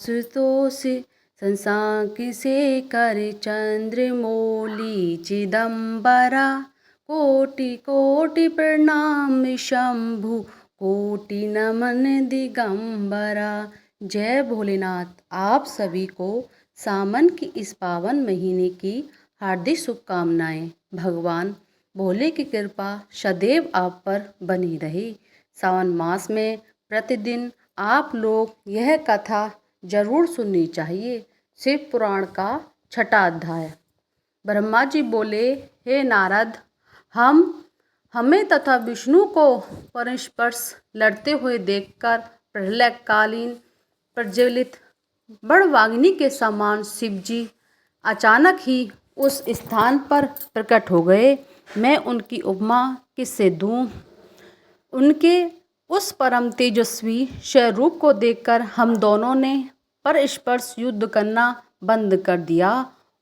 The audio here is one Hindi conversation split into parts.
सुतोषि संसांकिशेखर चंद्रमौलि चिदंबरा। कोटि कोटि प्रणाम शंभु कोटि नमन दिगंबरा। जय भोलेनाथ। आप सभी को सावन की इस पावन महीने की हार्दिक शुभकामनाएं। भगवान भोले की कृपा सदैव आप पर बनी रहे। सावन मास में प्रतिदिन आप लोग यह कथा जरूर सुननी चाहिए। शिव पुराण का छठा अध्याय। ब्रह्मा जी बोले, हे नारद, हमें तथा विष्णु को परस्पर लड़ते हुए देखकर प्रलयकालीन प्रज्वलित बड़वाग्नि के समान शिवजी अचानक ही उस स्थान पर प्रकट हो गए। मैं उनकी उपमा किससे दूं? उनके उस परम तेजस्वी स्वरूप को देखकर हम दोनों ने परस्पर युद्ध करना बंद कर दिया।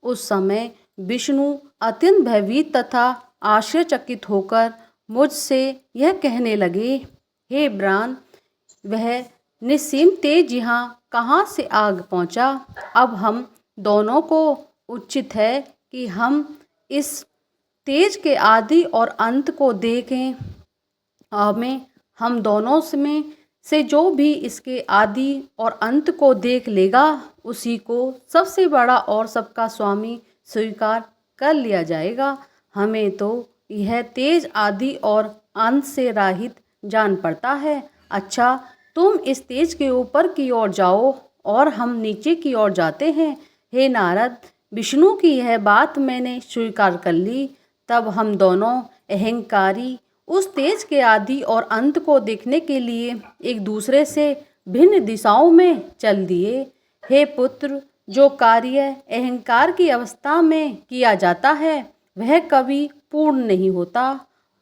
उस समय विष्णु अत्यंत भयभीत तथा आश्चर्यचकित होकर मुझसे यह कहने लगे, हे ब्राह्मण, वह निस्सीम तेज यहाँ कहाँ से आग पहुँचा? अब हम दोनों को उचित है कि हम इस तेज के आदि और अंत को देखें। हम दोनों में से जो भी इसके आदि और अंत को देख लेगा, उसी को सबसे बड़ा और सबका स्वामी स्वीकार कर लिया जाएगा। हमें तो यह तेज आदि और अंत से रहित जान पड़ता है। अच्छा, तुम इस तेज के ऊपर की ओर जाओ और हम नीचे की ओर जाते हैं। हे नारद, विष्णु की यह बात मैंने स्वीकार कर ली। तब हम दोनों अहंकारी उस तेज के आदि और अंत को देखने के लिए एक दूसरे से भिन्न दिशाओं में चल दिए। हे पुत्र, जो कार्य अहंकार की अवस्था में किया जाता है वह कभी पूर्ण नहीं होता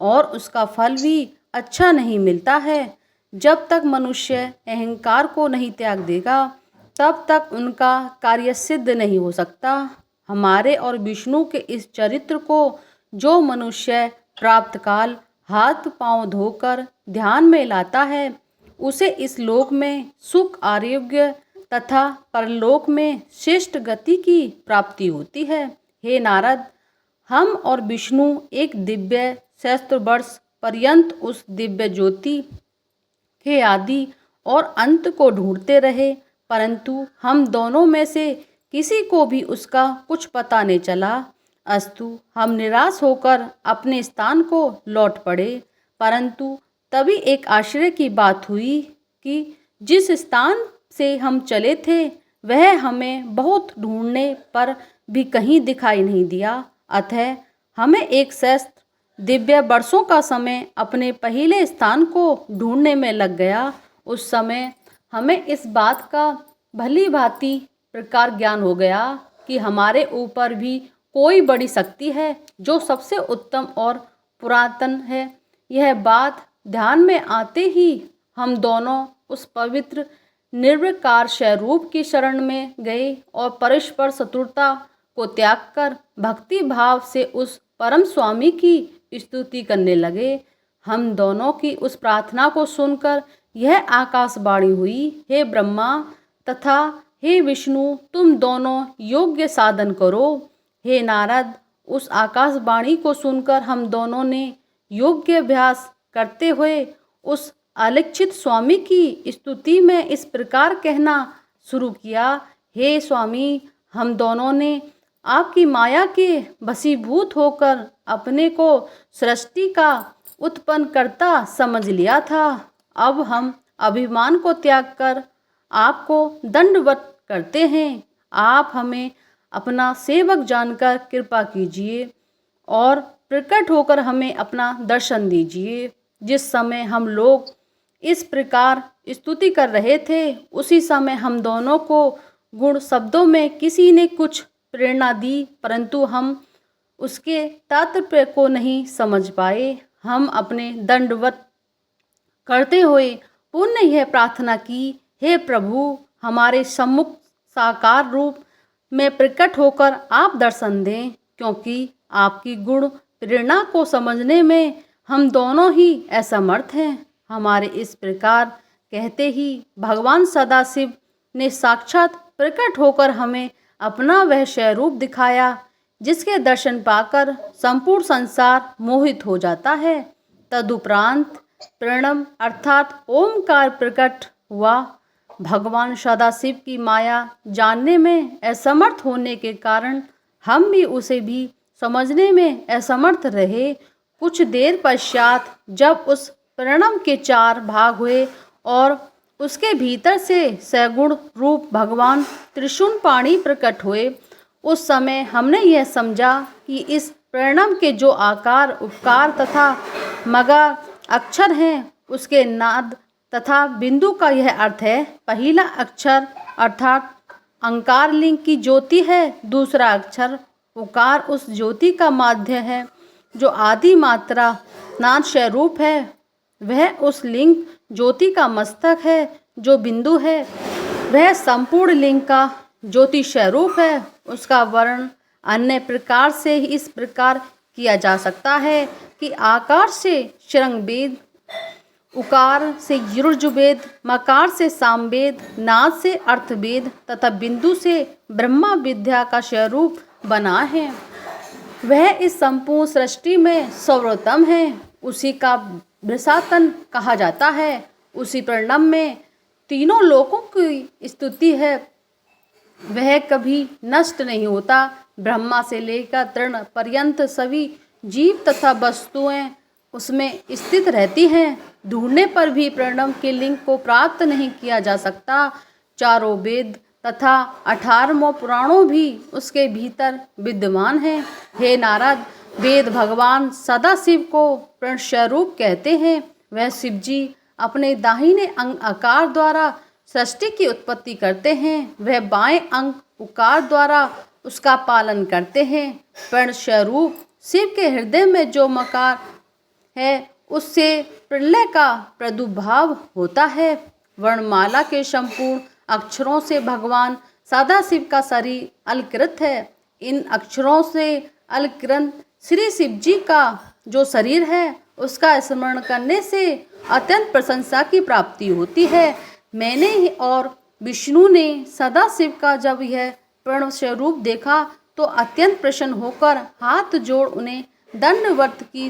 और उसका फल भी अच्छा नहीं मिलता है। जब तक मनुष्य अहंकार को नहीं त्याग देगा, तब तक उनका कार्य सिद्ध नहीं हो सकता। हमारे और विष्णु के इस चरित्र को जो मनुष्य प्राप्त काल हाथ पांव धोकर ध्यान में लाता है, उसे इस लोक में सुख, आरोग्य तथा परलोक में श्रेष्ठ गति की प्राप्ति होती है। हे नारद, हम और विष्णु एक दिव्य सहस्त्र वर्ष पर्यंत उस दिव्य ज्योति के आदि और अंत को ढूंढते रहे, परंतु हम दोनों में से किसी को भी उसका कुछ पता नहीं चला। अस्तु, हम निराश होकर अपने स्थान को लौट पड़े। परंतु तभी एक आश्चर्य की बात हुई कि जिस स्थान से हम चले थे वह हमें बहुत ढूंढने पर भी कहीं दिखाई नहीं दिया। अतः हमें एक सहस्त्र दिव्य वर्षों का समय अपने पहले स्थान को ढूंढने में लग गया। उस समय हमें इस बात का भली भांति प्रकार ज्ञान हो गया कि हमारे ऊपर भी कोई बड़ी शक्ति है जो सबसे उत्तम और पुरातन है। यह बात ध्यान में आते ही हम दोनों उस पवित्र निर्विकार स्वरूप की शरण में गए और परस्पर शत्रुता को त्याग कर भक्ति भाव से उस परम स्वामी की स्तुति करने लगे। हम दोनों की उस प्रार्थना को सुनकर यह आकाशवाणी हुई, हे ब्रह्मा तथा हे विष्णु, तुम दोनों योग्य साधन करो। हे नारद, उस आकाशवाणी को सुनकर हम दोनों ने योग्य अभ्यास करते हुए उस अलक्षित स्वामी की स्तुति में इस प्रकार कहना शुरू किया, हे स्वामी, हम दोनों ने आपकी माया के वशीभूत होकर अपने को सृष्टि का उत्पन्न करता समझ लिया था। अब हम अभिमान को त्याग कर आपको दंडवत करते हैं। आप हमें अपना सेवक जानकर कृपा कीजिए और प्रकट होकर हमें अपना दर्शन दीजिए। जिस समय हम लोग इस प्रकार स्तुति कर रहे थे, उसी समय हम दोनों को गुण शब्दों में किसी ने कुछ प्रेरणा दी, परंतु हम उसके तात्पर्य को नहीं समझ पाए। हम अपने दंडवत करते हुए पुनः यह प्रार्थना की, हे प्रभु, हमारे सम्मुख साकार रूप में प्रकट होकर आप दर्शन दें, क्योंकि आपकी गुण प्रेरणा को समझने में हम दोनों ही असमर्थ हैं। हमारे इस प्रकार कहते ही भगवान सदाशिव ने साक्षात प्रकट होकर हमें अपना वह स्वरूप दिखाया जिसके दर्शन पाकर संपूर्ण संसार मोहित हो जाता है। तदुपरांत प्रणव अर्थात ओमकार प्रकट हुआ। भगवान सदाशिव की माया जानने में असमर्थ होने के कारण हम भी उसे भी समझने में असमर्थ रहे। कुछ देर पश्चात जब उस प्रणव के 4 भाग हुए और उसके भीतर से सगुण रूप भगवान त्रिशूलपाणि प्रकट हुए, उस समय हमने यह समझा कि इस प्रणव के जो आकार, उपकार तथा मगा अक्षर हैं, उसके नाद तथा बिंदु का यह अर्थ है। पहला अक्षर अर्थात अंकार लिंग की ज्योति है, दूसरा अक्षर उकार उस ज्योति का माध्य है, जो आदि मात्रा नाद स्वरूप है, वह उस लिंग ज्योति का मस्तक है, जो बिंदु है वह संपूर्ण लिंग का ज्योति स्वरूप है। उसका वर्ण अन्य प्रकार से इस प्रकार किया जा सकता है कि आकार से शृंगवेद, उकार से यजुर्वेद, मकार से सामवेद, नाद से अर्थवेद तथा बिंदु से ब्रह्मा विद्या का स्वरूप बना है। वह इस संपूर्ण सृष्टि में सर्वोत्तम है, उसी का वृषातन कहा जाता है। उसी प्रणव में तीनों लोकों की स्तुति है, वह कभी नष्ट नहीं होता। ब्रह्मा से लेकर तृण पर्यंत सभी जीव तथा वस्तुएं उसमें स्थित रहती हैं। ढूंढने पर भी प्रणव के लिंग को प्राप्त नहीं किया जा सकता। चारों वेद तथा 18 पुराणों भी उसके भीतर विद्यमान हैं। हे नारद, वेद भगवान सदाशिव को प्रण स्वरूप कहते हैं। वह शिवजी अपने दाहिने अंग आकार द्वारा सृष्टि की उत्पत्ति करते हैं। वह बाएं अंग उकार द्वारा उसका पालन करते हैं। प्रण स्वरूप शिव के हृदय में जो मकार है, उससे प्रलय का प्रादुर्भाव होता है। वर्णमाला के संपूर्ण अक्षरों से भगवान सदाशिव का शरीर अलकृत है। इन अक्षरों से अलकृत श्री शिव जी का जो शरीर है, उसका स्मरण करने से अत्यंत प्रशंसा की प्राप्ति होती है। मैंने और विष्णु ने सदाशिव का जब यह प्रणव स्वरूप देखा तो अत्यंत प्रसन्न होकर हाथ जोड़ उन्हें दंडवत की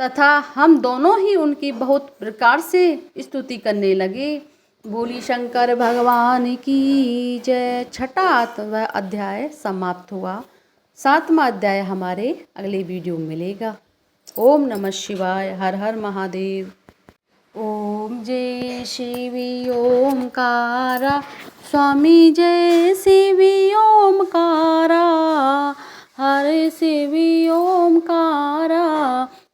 तथा हम दोनों ही उनकी बहुत प्रकार से स्तुति करने लगे। बोली शंकर भगवान की जय। 6वां अध्याय समाप्त हुआ। 7वां अध्याय हमारे अगले वीडियो में मिलेगा। ओम नमः शिवाय। हर हर महादेव। ओम जय शिवी ओमकारा, स्वामी जय शिवी ओमकारा, हर शिवी ओमकारा,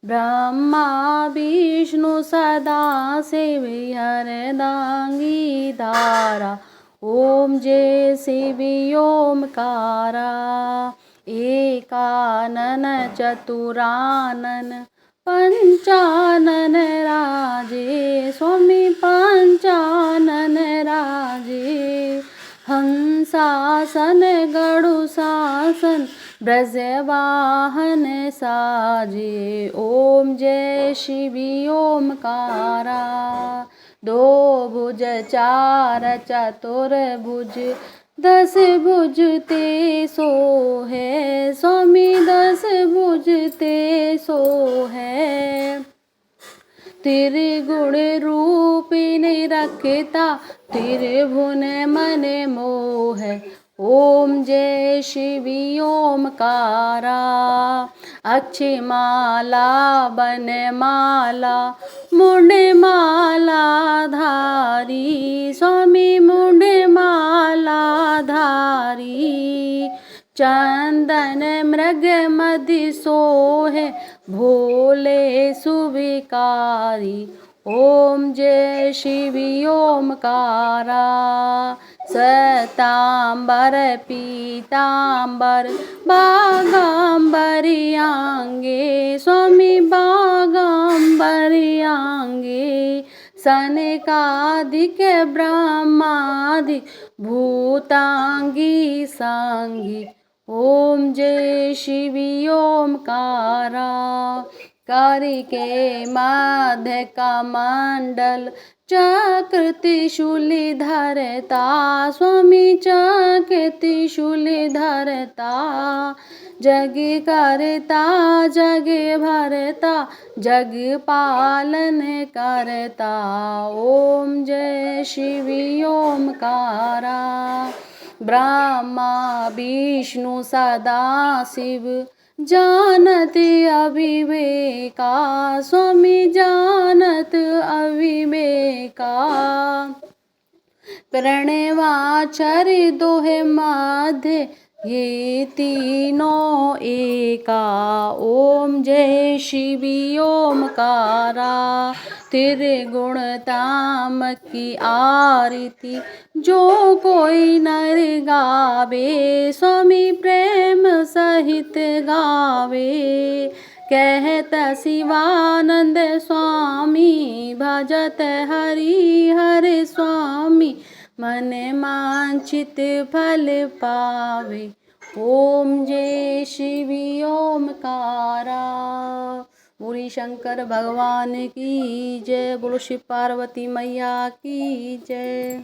ब्रह्मा विष्णु सदा शिवी हरदांगी धारा। ओम जय शिवी ओमकारा, एकानन चतुरानन पंचानन राजे, स्वामी पंचानन राजे, हंसासन गरुशासन ब्रजवाहन साजे। ओम जय शिवी ओमकारा, 2 भुज 4 चतुर्भुज 10 भुज ते सो है, स्वामी 10 भुज ते सो है। त्रिगुण रूपिणी रखता त्रिभुवन मन मोह। ओम जय शिवी ओमकारा, अक्षमाला बनमाला मुंडमाला धारी, स्वामी मुंडमाला धारी। चंदन मृग मदि सोहे भोले सुविकारी। ओम जय शिवी ओमकारा, सतांबर पीतांबर बागांबरियांगे, स्वामी बागांबरियांगे। सनकादिक ब्रह्मादि भूतांगी सांगी। ओम जय शिवी ओमकारा, करके मध्य का मंडल चक्र त्रिशूल धरता, स्वामी चक्र त्रिशूल धरता। जग करता जग भरता, जग पालन करता। ओम जय शिव ओमकारा। ब्रह्मा विष्णु सदा शिव जानत अविवेका, स्वामी जानत अविवेका। प्रणवाचर दोहे मध्य ये तीनों एका। ओम जय शिव ओमकारा। त्रिगुण ताम की आरती जो कोई नर गावे, स्वामी प्रेम सहित गावे। कहत शिवानंद स्वामी भजत हरि हर स्वामी, मन वांछित फल पावे। ओम जय शिव ओमकारा। बोली शंकर भगवान की जय, बोलो शिव पार्वती मैया की जय।